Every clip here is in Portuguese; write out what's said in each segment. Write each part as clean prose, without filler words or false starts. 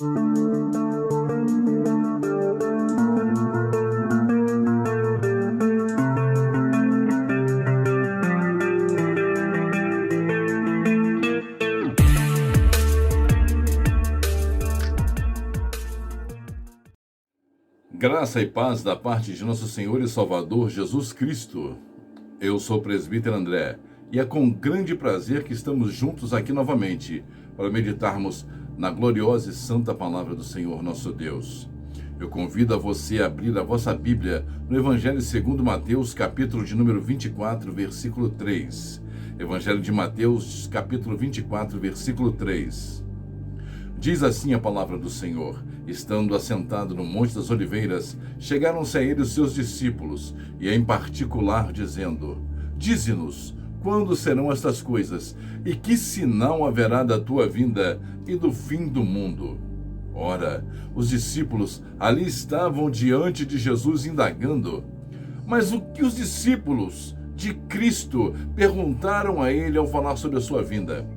Graça e paz da parte de nosso Senhor e Salvador Jesus Cristo. Eu sou o presbítero André e é com grande prazer que estamos juntos aqui novamente para meditarmos na gloriosa e santa palavra do Senhor nosso Deus. Eu convido a você a abrir a vossa Bíblia no Evangelho segundo Mateus, capítulo de número 24, versículo 3. Evangelho de Mateus, capítulo 24, versículo 3. Diz assim a palavra do Senhor: estando assentado no Monte das Oliveiras, chegaram-se a ele os seus discípulos, e em particular dizendo: dize-nos, quando serão estas coisas, e que sinal haverá da tua vinda e do fim do mundo? Ora, os discípulos ali estavam diante de Jesus indagando. Mas o que os discípulos de Cristo perguntaram a ele ao falar sobre a sua vinda?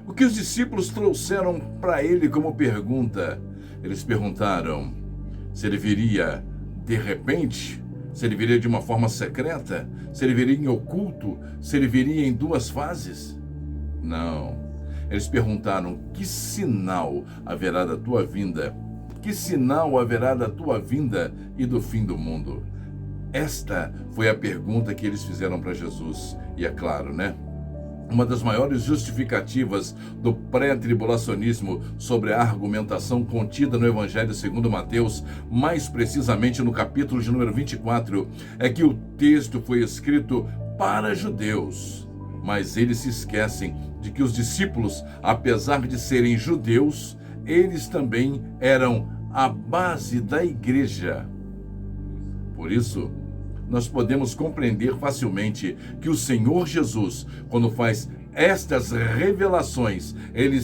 O que os discípulos trouxeram para ele como pergunta? Eles perguntaram se ele viria de repente, se ele viria de uma forma secreta, se ele viria em oculto, se ele viria em duas fases. Não. Eles perguntaram: que sinal haverá da tua vinda? Que sinal haverá da tua vinda e do fim do mundo? Esta foi a pergunta que eles fizeram para Jesus. E é claro, né? Uma das maiores justificativas do pré-tribulacionismo sobre a argumentação contida no Evangelho segundo Mateus, mais precisamente no capítulo de número 24, é que o texto foi escrito para judeus. Mas eles se esquecem de que os discípulos, apesar de serem judeus, eles também eram a base da igreja. Por isso, nós podemos compreender facilmente que o Senhor Jesus, quando faz estas revelações, ele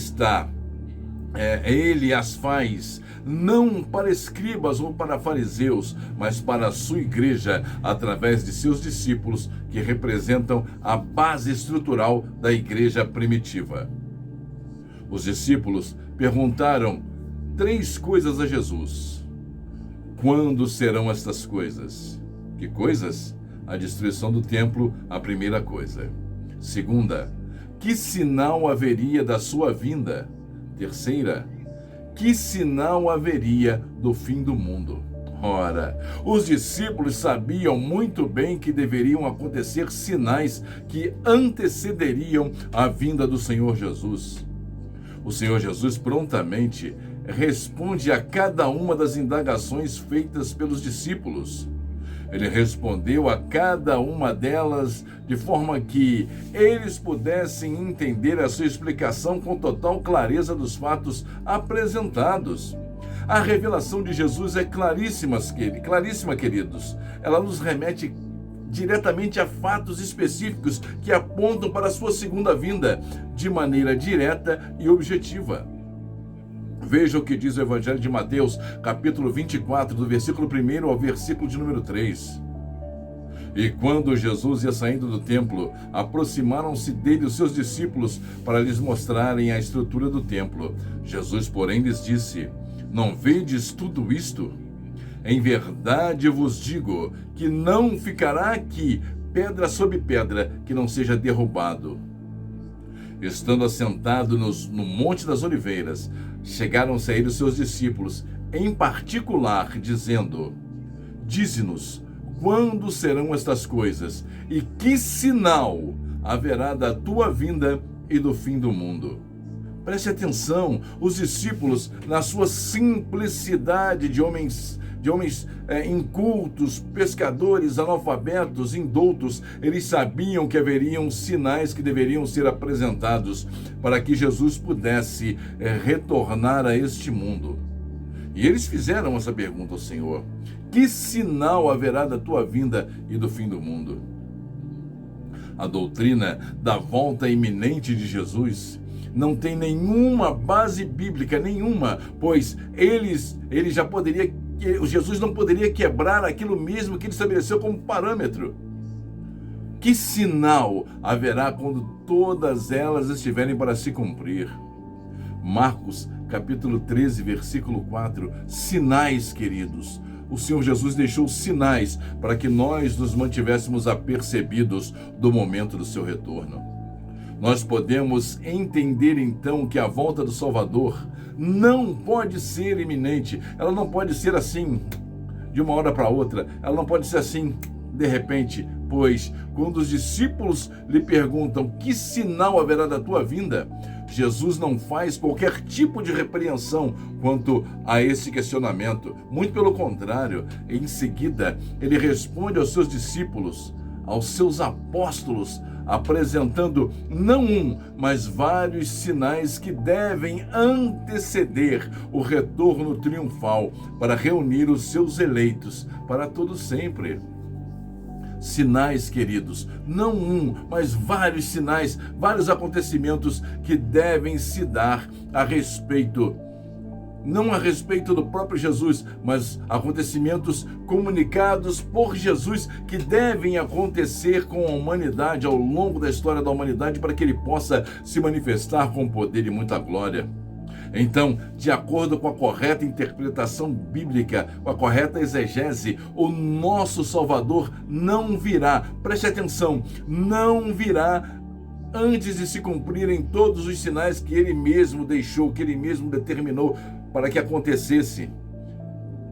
as faz não para escribas ou para fariseus, mas para a sua igreja, através de seus discípulos, que representam a base estrutural da igreja primitiva. Os discípulos perguntaram 3 coisas a Jesus. Quando serão estas coisas? Que coisas? A destruição do templo, a primeira coisa. Segunda, que sinal haveria da sua vinda? Terceira, que sinal haveria do fim do mundo? Ora, os discípulos sabiam muito bem que deveriam acontecer sinais que antecederiam a vinda do Senhor Jesus. O Senhor Jesus prontamente responde a cada uma das indagações feitas pelos discípulos. Ele respondeu a cada uma delas de forma que eles pudessem entender a sua explicação com total clareza dos fatos apresentados. A revelação de Jesus é claríssima, queridos. Ela nos remete diretamente a fatos específicos que apontam para a sua segunda vinda, de maneira direta e objetiva. Veja o que diz o Evangelho de Mateus, capítulo 24, do versículo 1 ao versículo de número 3. E quando Jesus ia saindo do templo, aproximaram-se dele os seus discípulos para lhes mostrarem a estrutura do templo. Jesus, porém, lhes disse: não vedes tudo isto? Em verdade vos digo que não ficará aqui pedra sobre pedra que não seja derrubado. Estando assentado no Monte das Oliveiras, chegaram-se a ele os seus discípulos, em particular, dizendo: dize-nos, quando serão estas coisas, e que sinal haverá da tua vinda e do fim do mundo? Preste atenção, os discípulos, na sua simplicidade de homens incultos, pescadores, analfabetos, indoutos, eles sabiam que haveriam sinais que deveriam ser apresentados para que Jesus pudesse retornar a este mundo. E eles fizeram essa pergunta ao Senhor: que sinal haverá da tua vinda e do fim do mundo? A doutrina da volta iminente de Jesus não tem nenhuma base bíblica, nenhuma, pois Jesus não poderia quebrar aquilo mesmo que ele estabeleceu como parâmetro. Que sinal haverá quando todas elas estiverem para se cumprir? Marcos, capítulo 13, versículo 4, sinais, queridos. O Senhor Jesus deixou sinais para que nós nos mantivéssemos apercebidos do momento do seu retorno. Nós podemos entender então que a volta do Salvador não pode ser iminente, ela não pode ser assim de uma hora para outra, ela não pode ser assim de repente, pois quando os discípulos lhe perguntam que sinal haverá da tua vinda, Jesus não faz qualquer tipo de repreensão quanto a esse questionamento. Muito pelo contrário, em seguida, ele responde aos seus discípulos, aos seus apóstolos, apresentando não um, mas vários sinais que devem anteceder o retorno triunfal para reunir os seus eleitos para todo sempre. Sinais, queridos, não um, mas vários sinais, vários acontecimentos que devem se dar a respeito, não a respeito do próprio Jesus, mas acontecimentos comunicados por Jesus que devem acontecer com a humanidade ao longo da história da humanidade para que ele possa se manifestar com poder e muita glória. Então, de acordo com a correta interpretação bíblica, com a correta exegese, o nosso Salvador não virá, preste atenção, não virá antes de se cumprirem todos os sinais que ele mesmo deixou, que ele mesmo determinou para que acontecesse.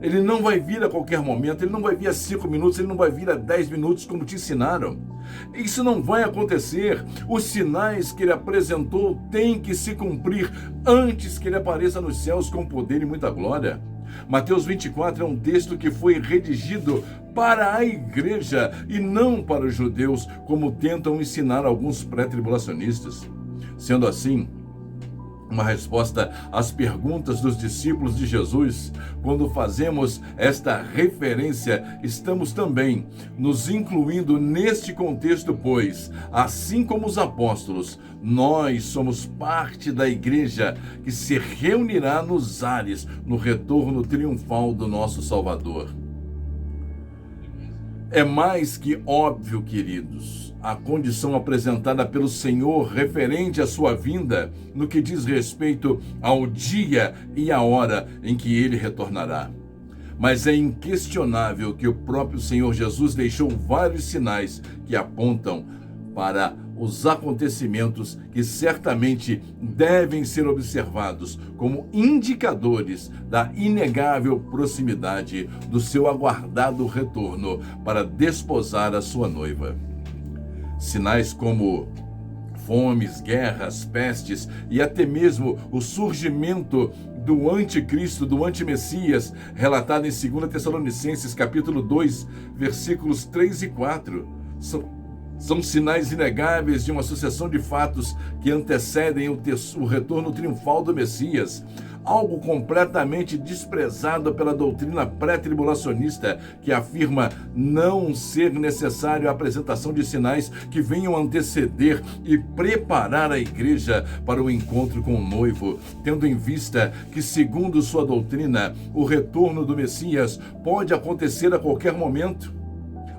Ele não vai vir a qualquer momento, ele não vai vir a 5 minutos, ele não vai vir a 10 minutos como te ensinaram. Isso não vai acontecer. Os sinais que ele apresentou têm que se cumprir antes que ele apareça nos céus com poder e muita glória. Mateus 24 é um texto que foi redigido para a igreja e não para os judeus, como tentam ensinar alguns pré-tribulacionistas. Sendo assim, uma resposta às perguntas dos discípulos de Jesus, quando fazemos esta referência, estamos também nos incluindo neste contexto, pois, assim como os apóstolos, nós somos parte da igreja que se reunirá nos ares no retorno triunfal do nosso Salvador. É mais que óbvio, queridos, a condição apresentada pelo Senhor referente à sua vinda no que diz respeito ao dia e à hora em que ele retornará. Mas é inquestionável que o próprio Senhor Jesus deixou vários sinais que apontam para os acontecimentos que certamente devem ser observados como indicadores da inegável proximidade do seu aguardado retorno para desposar a sua noiva. Sinais como fomes, guerras, pestes e até mesmo o surgimento do anticristo, do antimessias, relatado em 2 Tessalonicenses capítulo 2, versículos 3 e 4, são sinais inegáveis de uma sucessão de fatos que antecedem o retorno triunfal do Messias, algo completamente desprezado pela doutrina pré-tribulacionista, que afirma não ser necessário a apresentação de sinais que venham anteceder e preparar a igreja para o encontro com o noivo, tendo em vista que, segundo sua doutrina, o retorno do Messias pode acontecer a qualquer momento,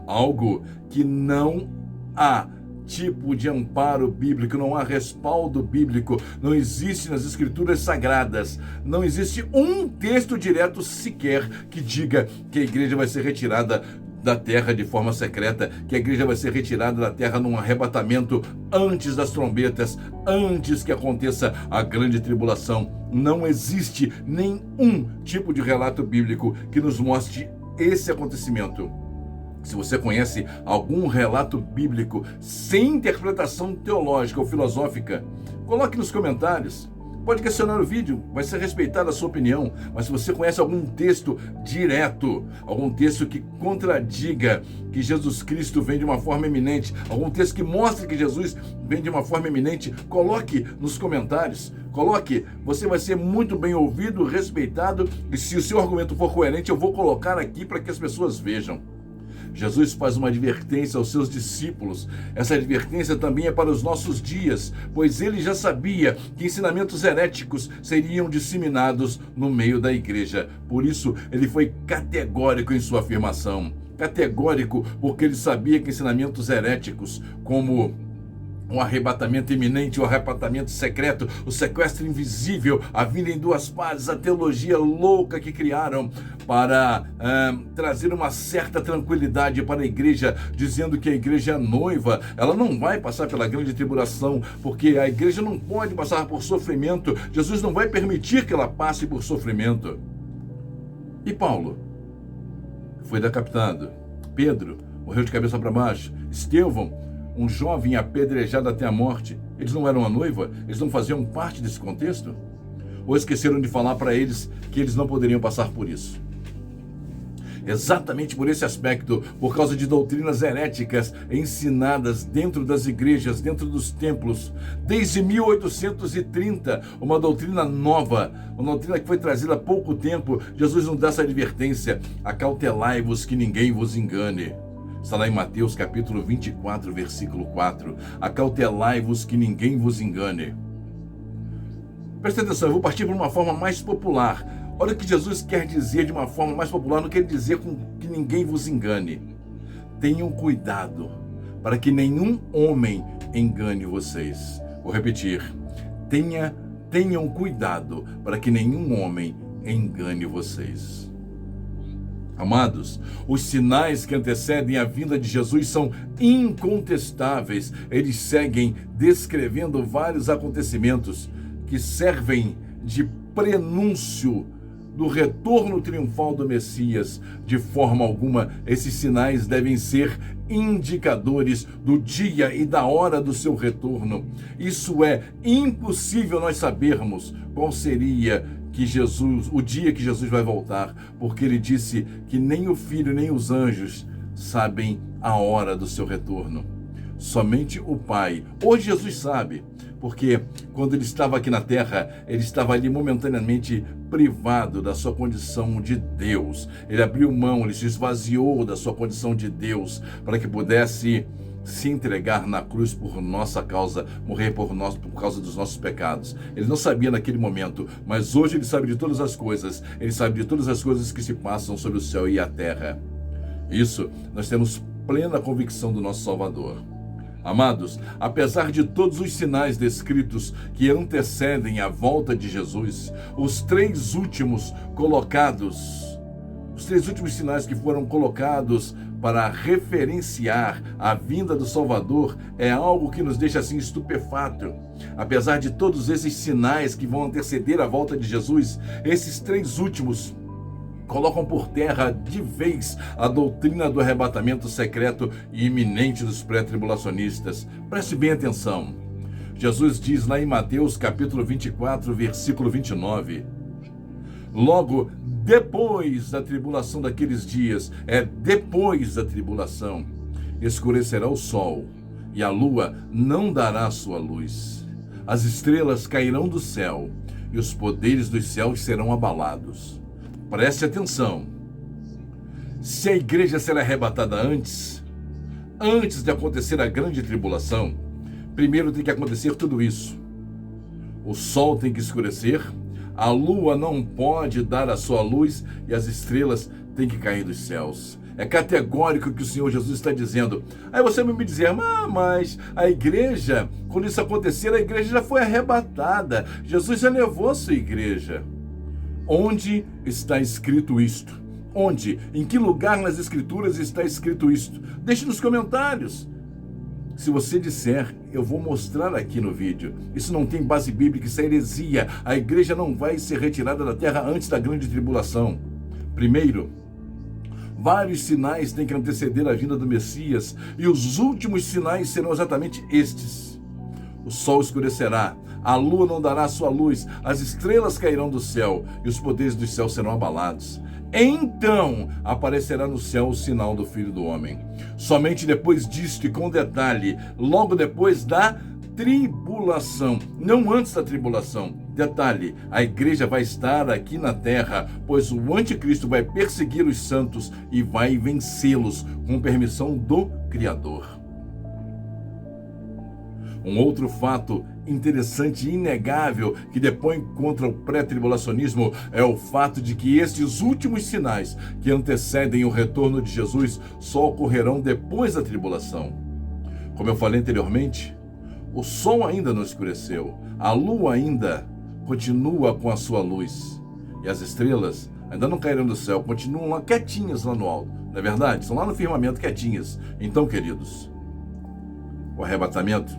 algo que não há tipo de amparo bíblico, não há respaldo bíblico, não existe nas escrituras sagradas, não existe um texto direto sequer que diga que a igreja vai ser retirada da terra de forma secreta, que a igreja vai ser retirada da terra num arrebatamento antes das trombetas, antes que aconteça a grande tribulação. Não existe nenhum tipo de relato bíblico que nos mostre esse acontecimento. Se você conhece algum relato bíblico sem interpretação teológica ou filosófica, coloque nos comentários. Pode questionar o vídeo, vai ser respeitada a sua opinião, mas se você conhece algum texto direto, algum texto que contradiga que Jesus Cristo vem de uma forma eminente, algum texto que mostre que Jesus vem de uma forma eminente, coloque nos comentários. Coloque, você vai ser muito bem ouvido, respeitado, e se o seu argumento for coerente, eu vou colocar aqui para que as pessoas vejam. Jesus faz uma advertência aos seus discípulos. Essa advertência também é para os nossos dias, pois ele já sabia que ensinamentos heréticos seriam disseminados no meio da igreja. Por isso, ele foi categórico em sua afirmação. Categórico porque ele sabia que ensinamentos heréticos, como o arrebatamento iminente, o arrebatamento secreto, o sequestro invisível, a vinda em duas fases, a teologia louca que criaram para trazer uma certa tranquilidade para a igreja, dizendo que a igreja é noiva, ela não vai passar pela grande tribulação, porque a igreja não pode passar por sofrimento, Jesus não vai permitir que ela passe por sofrimento. E Paulo? Foi decapitado. Pedro morreu de cabeça para baixo. Estevão, um jovem apedrejado até a morte, eles não eram a noiva? Eles não faziam parte desse contexto? Ou esqueceram de falar para eles que eles não poderiam passar por isso? Exatamente por esse aspecto, por causa de doutrinas heréticas ensinadas dentro das igrejas, dentro dos templos, desde 1830, uma doutrina nova, uma doutrina que foi trazida há pouco tempo. Jesus nos dá essa advertência: acautelai-vos que ninguém vos engane. Está lá em Mateus capítulo 24, versículo 4. Acautelai-vos que ninguém vos engane. Preste atenção, eu vou partir para uma forma mais popular. Olha o que Jesus quer dizer de uma forma mais popular, não quer dizer que ninguém vos engane. Tenham cuidado para que nenhum homem engane vocês. Vou repetir. Tenham cuidado para que nenhum homem engane vocês. Amados, os sinais que antecedem a vinda de Jesus são incontestáveis. Eles seguem descrevendo vários acontecimentos que servem de prenúncio do retorno triunfal do Messias. De forma alguma, esses sinais devem ser indicadores do dia e da hora do seu retorno. Isso é impossível nós sabermos qual seria o dia que Jesus vai voltar, porque ele disse que nem o Filho nem os anjos sabem a hora do seu retorno. Somente o Pai. Hoje Jesus sabe, porque quando ele estava aqui na terra, ele estava ali momentaneamente privado da sua condição de Deus. Ele abriu mão, ele se esvaziou da sua condição de Deus para que pudesse se entregar na cruz por nossa causa, morrer por nós por causa dos nossos pecados. Ele não sabia naquele momento, mas hoje ele sabe de todas as coisas. Ele sabe de todas as coisas que se passam sobre o céu e a terra. Isso, nós temos plena convicção do nosso Salvador. Amados, apesar de todos os sinais descritos que antecedem a volta de Jesus, os três últimos sinais que foram colocados para referenciar a vinda do Salvador é algo que nos deixa assim estupefato. Apesar de todos esses sinais que vão anteceder a volta de Jesus, esses três últimos colocam por terra de vez a doutrina do arrebatamento secreto e iminente dos pré-tribulacionistas. Preste bem atenção. Jesus diz lá em Mateus capítulo 24, versículo 29, logo depois da tribulação daqueles dias, depois da tribulação, escurecerá o sol e a lua não dará sua luz. As estrelas cairão do céu e os poderes dos céus serão abalados. Preste atenção. Se a igreja será arrebatada antes de acontecer a grande tribulação, primeiro tem que acontecer tudo isso. O sol tem que escurecer, a lua não pode dar a sua luz e as estrelas têm que cair dos céus. É categórico o que o Senhor Jesus está dizendo. Aí você vai me dizer, mas a igreja, quando isso acontecer, a igreja já foi arrebatada. Jesus já levou a sua igreja. Onde está escrito isto? Onde? Em que lugar nas Escrituras está escrito isto? Deixe nos comentários. Se você disser, eu vou mostrar aqui no vídeo. Isso não tem base bíblica, isso é heresia. A igreja não vai ser retirada da terra antes da grande tribulação. Primeiro, vários sinais têm que anteceder a vinda do Messias, e os últimos sinais serão exatamente estes. O sol escurecerá, a lua não dará sua luz, as estrelas cairão do céu, e os poderes dos céus serão abalados. Então aparecerá no céu o sinal do Filho do Homem. Somente depois disto, e com detalhe, logo depois da tribulação, não antes da tribulação. Detalhe, a igreja vai estar aqui na terra, pois o anticristo vai perseguir os santos e vai vencê-los com permissão do Criador. Um outro fato interessante e inegável que depõe contra o pré-tribulacionismo é o fato de que estes últimos sinais que antecedem o retorno de Jesus só ocorrerão depois da tribulação. Como eu falei anteriormente, O sol ainda não escureceu, a lua ainda continua com a sua luz, e as estrelas ainda não caíram do céu, continuam lá quietinhas lá no alto, não é verdade? Estão lá no firmamento quietinhas. Então, queridos, o arrebatamento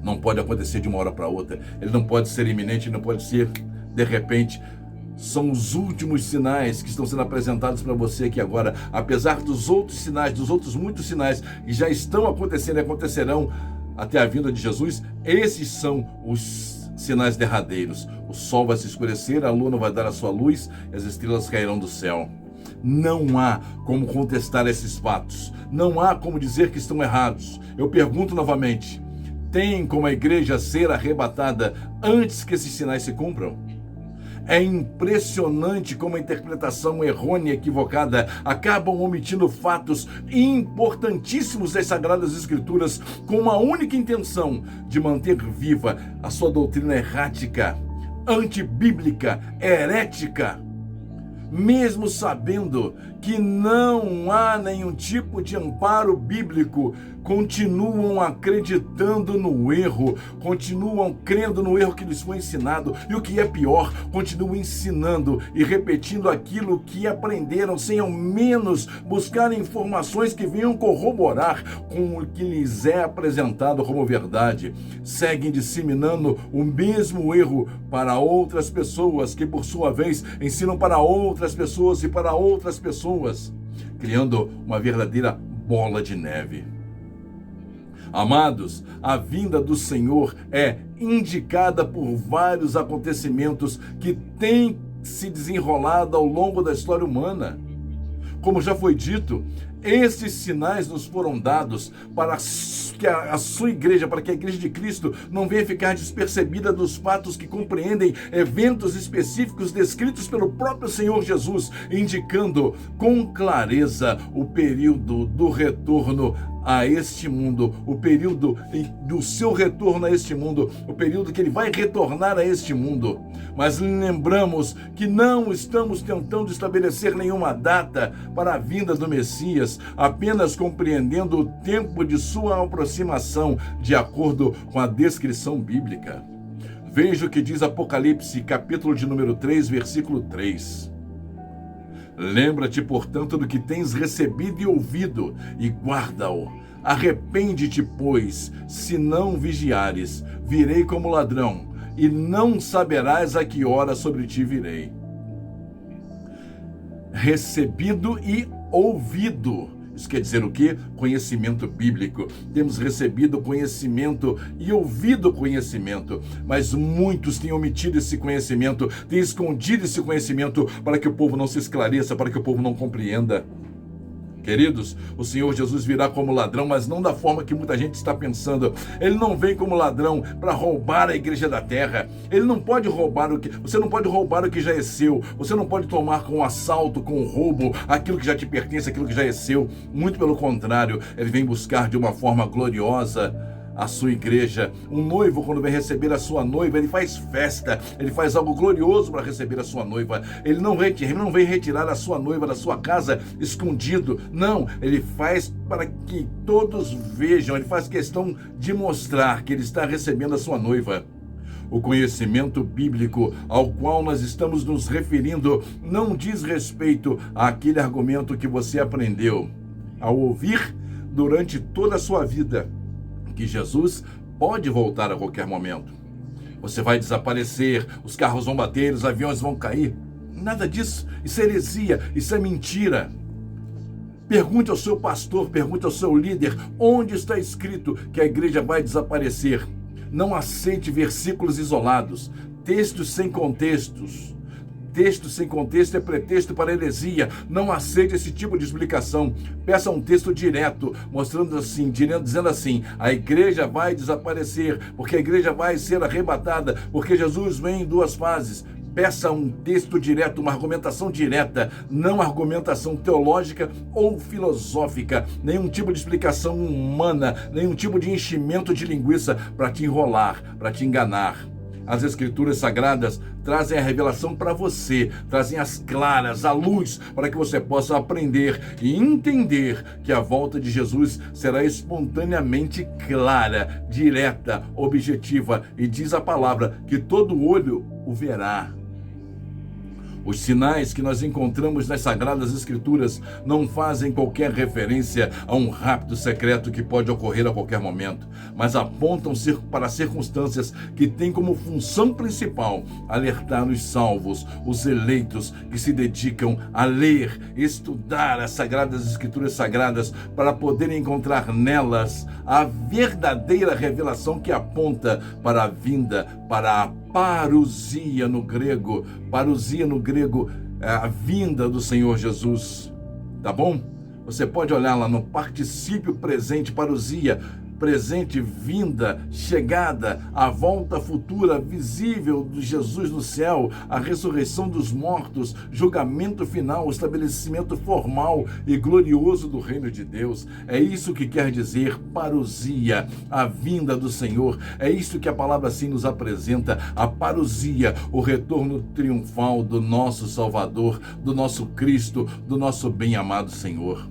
não pode acontecer de uma hora para outra, ele não pode ser iminente, não pode ser de repente. São os últimos sinais que estão sendo apresentados para você aqui agora. Apesar dos outros sinais, dos outros muitos sinais que já estão acontecendo e acontecerão até a vinda de Jesus, esses são os sinais derradeiros. O sol vai se escurecer, a lua não vai dar a sua luz e as estrelas cairão do céu. Não há como contestar esses fatos. Não há como dizer que estão errados. Eu pergunto novamente, tem como a igreja ser arrebatada antes que esses sinais se cumpram? É impressionante como a interpretação errônea e equivocada acabam omitindo fatos importantíssimos das Sagradas Escrituras com uma única intenção de manter viva a sua doutrina errática, antibíblica, herética. Mesmo sabendo que não há nenhum tipo de amparo bíblico, continuam acreditando no erro, continuam crendo no erro que lhes foi ensinado, e o que é pior, continuam ensinando e repetindo aquilo que aprenderam, sem ao menos buscar informações que venham corroborar com o que lhes é apresentado como verdade. Seguem disseminando o mesmo erro para outras pessoas, que por sua vez ensinam para outras pessoas e para outras pessoas, criando uma verdadeira bola de neve. Amados, a vinda do Senhor é indicada por vários acontecimentos que têm se desenrolado ao longo da história humana. Como já foi dito, esses sinais nos foram dados para que a sua igreja, para que a igreja de Cristo não venha ficar despercebida dos fatos que compreendem eventos específicos descritos pelo próprio Senhor Jesus, indicando com clareza o período do retorno a este mundo, o período do seu retorno a este mundo, o período que ele vai retornar a este mundo. Mas lembramos que não estamos tentando estabelecer nenhuma data para a vinda do Messias, apenas compreendendo o tempo de sua aproximação de acordo com a descrição bíblica. Veja o que diz Apocalipse, capítulo de número 3, versículo 3. Lembra-te, portanto, do que tens recebido e ouvido, e guarda-o. Arrepende-te, pois, se não vigiares, virei como ladrão, e não saberás a que hora sobre ti virei. Recebido e ouvido. Isso quer dizer o quê? Conhecimento bíblico. Temos recebido conhecimento e ouvido conhecimento, mas muitos têm omitido esse conhecimento, têm escondido esse conhecimento para que o povo não se esclareça, para que o povo não compreenda. Queridos, o Senhor Jesus virá como ladrão, mas não da forma que muita gente está pensando. Ele não vem como ladrão para roubar a igreja da terra. Ele não pode roubar você não pode roubar o que já é seu. Você não pode tomar com assalto, com roubo, aquilo que já te pertence, aquilo que já é seu. Muito pelo contrário, ele vem buscar de uma forma gloriosa a sua igreja. Um noivo, quando vem receber a sua noiva, ele faz festa, ele faz algo glorioso para receber a sua noiva. Ele não vem retirar a sua noiva da sua casa escondido. Não, ele faz para que todos vejam, ele faz questão de mostrar que ele está recebendo a sua noiva. O conhecimento bíblico ao qual nós estamos nos referindo não diz respeito àquele argumento que você aprendeu ao ouvir durante toda a sua vida, que Jesus pode voltar a qualquer momento. Você vai desaparecer, os carros vão bater, os aviões vão cair. Nada disso. Isso é heresia, isso é mentira. Pergunte ao seu pastor, pergunte ao seu líder, onde está escrito que a igreja vai desaparecer. Não aceite versículos isolados, textos sem contextos. Texto sem contexto é pretexto para heresia. Não aceite esse tipo de explicação. Peça um texto direto, mostrando assim, dizendo assim: a igreja vai desaparecer, porque a igreja vai ser arrebatada, porque Jesus vem em duas fases. Peça um texto direto, uma argumentação direta, não argumentação teológica ou filosófica, nenhum tipo de explicação humana, nenhum tipo de enchimento de linguiça para te enrolar, para te enganar. As Escrituras Sagradas trazem a revelação para você, trazem as claras, a luz, para que você possa aprender e entender que a volta de Jesus será espontaneamente clara, direta, objetiva, e diz a palavra que todo olho o verá. Os sinais que nós encontramos nas Sagradas Escrituras não fazem qualquer referência a um rapto secreto que pode ocorrer a qualquer momento, mas apontam para circunstâncias que têm como função principal alertar os salvos, os eleitos que se dedicam a ler, estudar as Sagradas Escrituras Sagradas para poderem encontrar nelas a verdadeira revelação que aponta para a vinda, para a parousia no grego. Parousia no grego é a vinda do Senhor Jesus, tá bom? Você pode olhar lá no particípio presente, parousia, presente, vinda, chegada, a volta futura visível de Jesus no céu, a ressurreição dos mortos, julgamento final, estabelecimento formal e glorioso do reino de Deus. É isso que quer dizer parousia, a vinda do Senhor. É isso que a palavra assim nos apresenta, a parousia, o retorno triunfal do nosso Salvador, do nosso Cristo, do nosso bem-amado Senhor.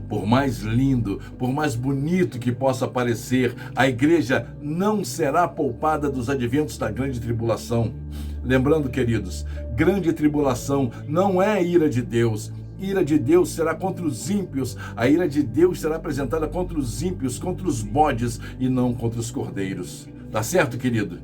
Por mais lindo, por mais bonito que possa parecer, a igreja não será poupada dos adventos da grande tribulação. Lembrando, queridos, grande tribulação não é ira de Deus. Ira de Deus será contra os ímpios. A ira de Deus será apresentada contra os ímpios, contra os bodes e não contra os cordeiros. Tá certo, querido?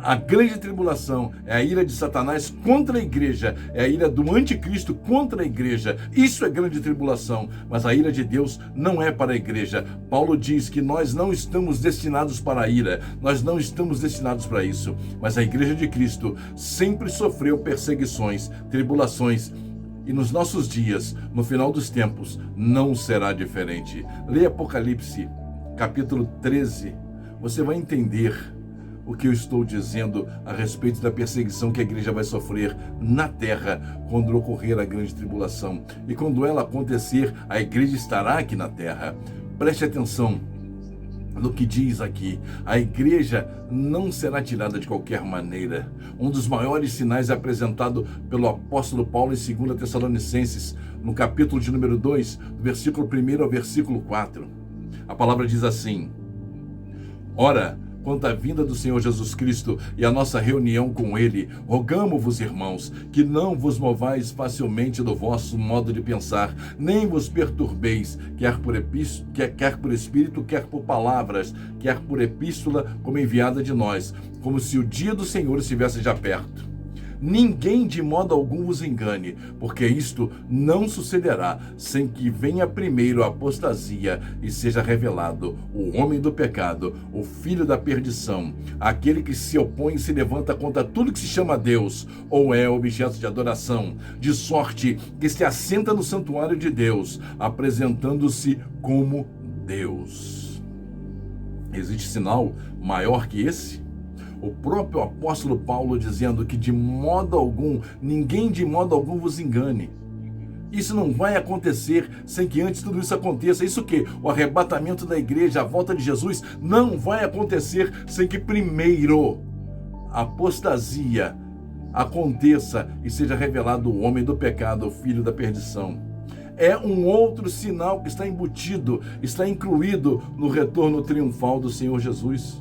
A grande tribulação é a ira de Satanás contra a igreja, é a ira do anticristo contra a igreja. Isso é grande tribulação, mas a ira de Deus não é para a igreja. Paulo diz que nós não estamos destinados para a ira, nós não estamos destinados para isso. Mas a igreja de Cristo sempre sofreu perseguições, tribulações, e nos nossos dias, no final dos tempos, não será diferente. Leia Apocalipse, capítulo 13, você vai entender o que eu estou dizendo a respeito da perseguição que a igreja vai sofrer na terra quando ocorrer a grande tribulação. E quando ela acontecer, a igreja estará aqui na terra. Preste atenção no que diz aqui. A igreja não será tirada de qualquer maneira. Um dos maiores sinais é apresentado pelo apóstolo Paulo em 2 Tessalonicenses, no capítulo de número 2, do versículo 1 ao versículo 4. A palavra diz assim: Ora, quanto à vinda do Senhor Jesus Cristo e a nossa reunião com Ele, rogamo-vos, irmãos, que não vos movais facilmente do vosso modo de pensar, nem vos perturbeis, quer por espírito, quer por palavras, quer por epístola, como enviada de nós, como se o dia do Senhor estivesse já perto. Ninguém de modo algum vos engane, porque isto não sucederá sem que venha primeiro a apostasia e seja revelado o homem do pecado, o filho da perdição, aquele que se opõe e se levanta contra tudo que se chama Deus ou é objeto de adoração, de sorte que se assenta no santuário de Deus, apresentando-se como Deus. Existe sinal maior que esse? O próprio apóstolo Paulo dizendo que de modo algum, ninguém de modo algum vos engane. Isso não vai acontecer sem que antes tudo isso aconteça. Isso que o arrebatamento da igreja, a volta de Jesus, não vai acontecer sem que primeiro a apostasia aconteça e seja revelado o homem do pecado, o filho da perdição. É um outro sinal que está embutido, está incluído no retorno triunfal do Senhor Jesus.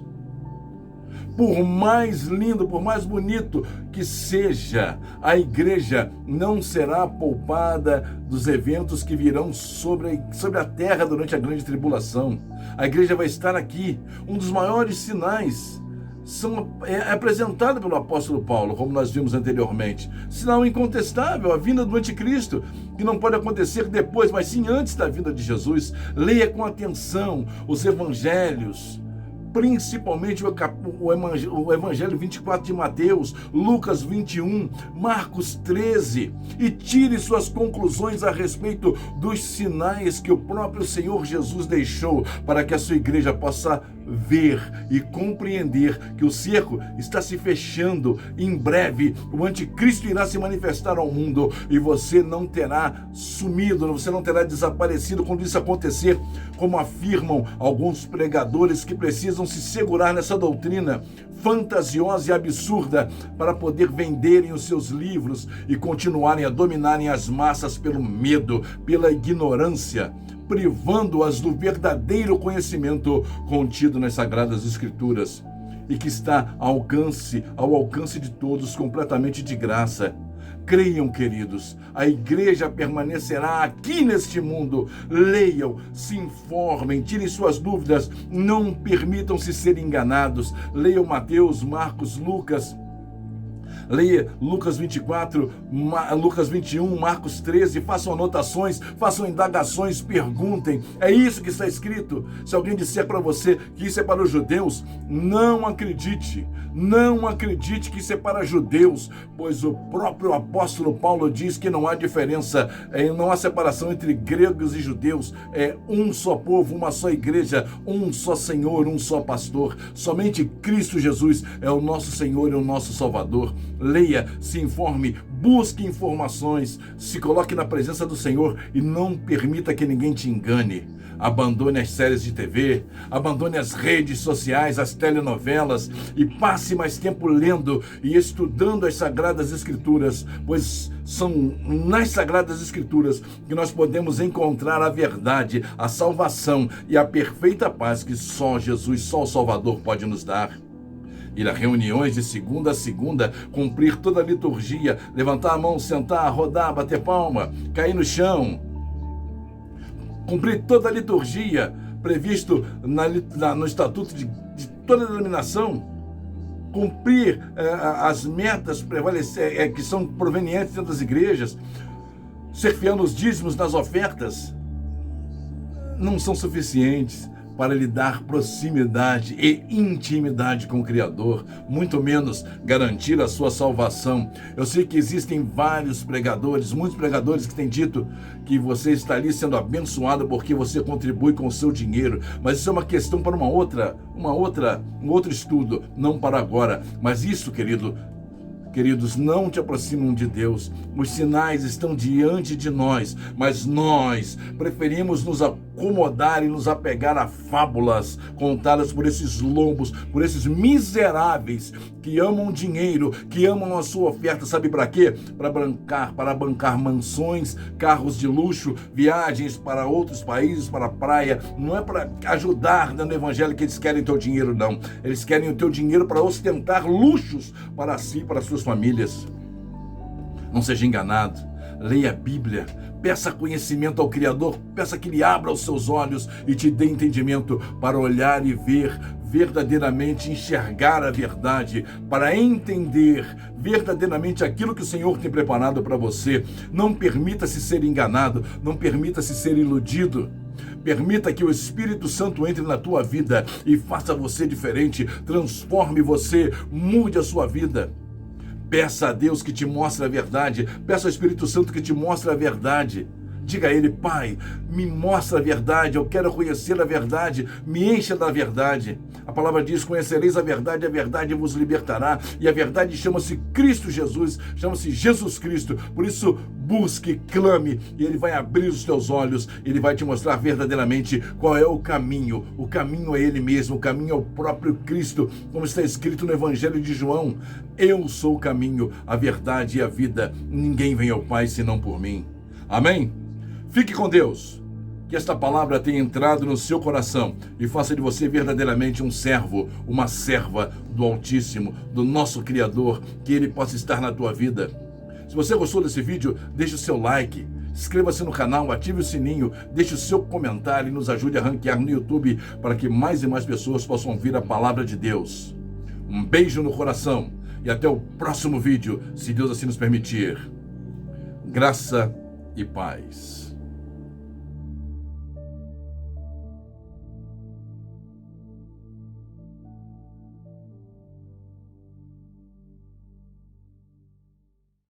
Por mais lindo, por mais bonito que seja, a igreja não será poupada dos eventos que virão sobre a terra durante a grande tribulação. A igreja vai estar aqui. Um dos maiores sinais é apresentado pelo apóstolo Paulo, como nós vimos anteriormente. Sinal incontestável, a vinda do anticristo, que não pode acontecer depois, mas sim antes da vinda de Jesus. Leia com atenção os evangelhos, principalmente o Evangelho 24 de Mateus, Lucas 21, Marcos 13, e tire suas conclusões a respeito dos sinais que o próprio Senhor Jesus deixou para que a sua igreja possa ver e compreender que o cerco está se fechando. Em breve, o anticristo irá se manifestar ao mundo e você não terá sumido, você não terá desaparecido quando isso acontecer, como afirmam alguns pregadores que precisam se segurar nessa doutrina fantasiosa e absurda para poder venderem os seus livros e continuarem a dominarem as massas pelo medo, pela ignorância, privando-as do verdadeiro conhecimento contido nas Sagradas Escrituras e que está ao alcance de todos, completamente de graça. Creiam, queridos, a igreja permanecerá aqui neste mundo. Leiam, se informem, tirem suas dúvidas, não permitam-se ser enganados. Leiam Mateus, Marcos, Lucas. Leia Lucas 24, Lucas 21, Marcos 13, façam anotações, façam indagações, perguntem. É isso que está escrito. Se alguém disser para você que isso é para os judeus, não acredite. Não acredite que isso é para judeus, pois o próprio apóstolo Paulo diz que não há diferença, não há separação entre gregos e judeus. É um só povo, uma só igreja, um só Senhor, um só pastor. Somente Cristo Jesus é o nosso Senhor e o nosso Salvador. Leia, se informe, busque informações, se coloque na presença do Senhor e não permita que ninguém te engane. Abandone as séries de TV, abandone as redes sociais, as telenovelas e passe mais tempo lendo e estudando as Sagradas Escrituras, pois são nas Sagradas Escrituras que nós podemos encontrar a verdade, a salvação e a perfeita paz que só Jesus, só o Salvador pode nos dar. Ir a reuniões de segunda a segunda, cumprir toda a liturgia, levantar a mão, sentar, rodar, bater palma, cair no chão, cumprir toda a liturgia previsto no estatuto de toda a denominação, cumprir as metas que são provenientes dentro das igrejas, ser fiel nos dízimos, nas ofertas, não são suficientes para lhe dar proximidade e intimidade com o Criador, muito menos garantir a sua salvação. Eu sei que existem vários pregadores, muitos pregadores que têm dito que você está ali sendo abençoado porque você contribui com o seu dinheiro, mas isso é uma questão para um outro estudo, não para agora. Mas isso, queridos, não te aproximam de Deus. Os sinais estão diante de nós, mas nós preferimos nos acomodar e nos apegar a fábulas contadas por esses lobos, por esses miseráveis que amam dinheiro, que amam a sua oferta. Sabe para quê? Para bancar mansões, carros de luxo, viagens para outros países, para a praia. Não é para ajudar no evangelho que eles querem teu dinheiro, não. Eles querem o teu dinheiro para ostentar luxos para si e para suas famílias. Não seja enganado. Leia a Bíblia, peça conhecimento ao Criador, peça que Ele abra os seus olhos e te dê entendimento para olhar e ver verdadeiramente, enxergar a verdade, para entender verdadeiramente aquilo que o Senhor tem preparado para você. Não permita-se ser enganado, não permita-se ser iludido. Permita que o Espírito Santo entre na tua vida e faça você diferente, transforme você, mude a sua vida. Peça a Deus que te mostre a verdade. Peça ao Espírito Santo que te mostre a verdade. Diga a Ele: Pai, me mostra a verdade, eu quero conhecer a verdade, me encha da verdade. A palavra diz: conhecereis a verdade vos libertará. E a verdade chama-se Cristo Jesus, chama-se Jesus Cristo. Por isso, busque, clame, e Ele vai abrir os teus olhos, Ele vai te mostrar verdadeiramente qual é o caminho. O caminho é Ele mesmo, o caminho é o próprio Cristo, como está escrito no Evangelho de João: eu sou o caminho, a verdade e a vida. Ninguém vem ao Pai senão por mim. Amém? Fique com Deus, que esta palavra tenha entrado no seu coração e faça de você verdadeiramente um servo, uma serva do Altíssimo, do nosso Criador, que Ele possa estar na tua vida. Se você gostou desse vídeo, deixe o seu like, inscreva-se no canal, ative o sininho, deixe o seu comentário e nos ajude a ranquear no YouTube para que mais e mais pessoas possam ouvir a palavra de Deus. Um beijo no coração e até o próximo vídeo, se Deus assim nos permitir. Graça e paz.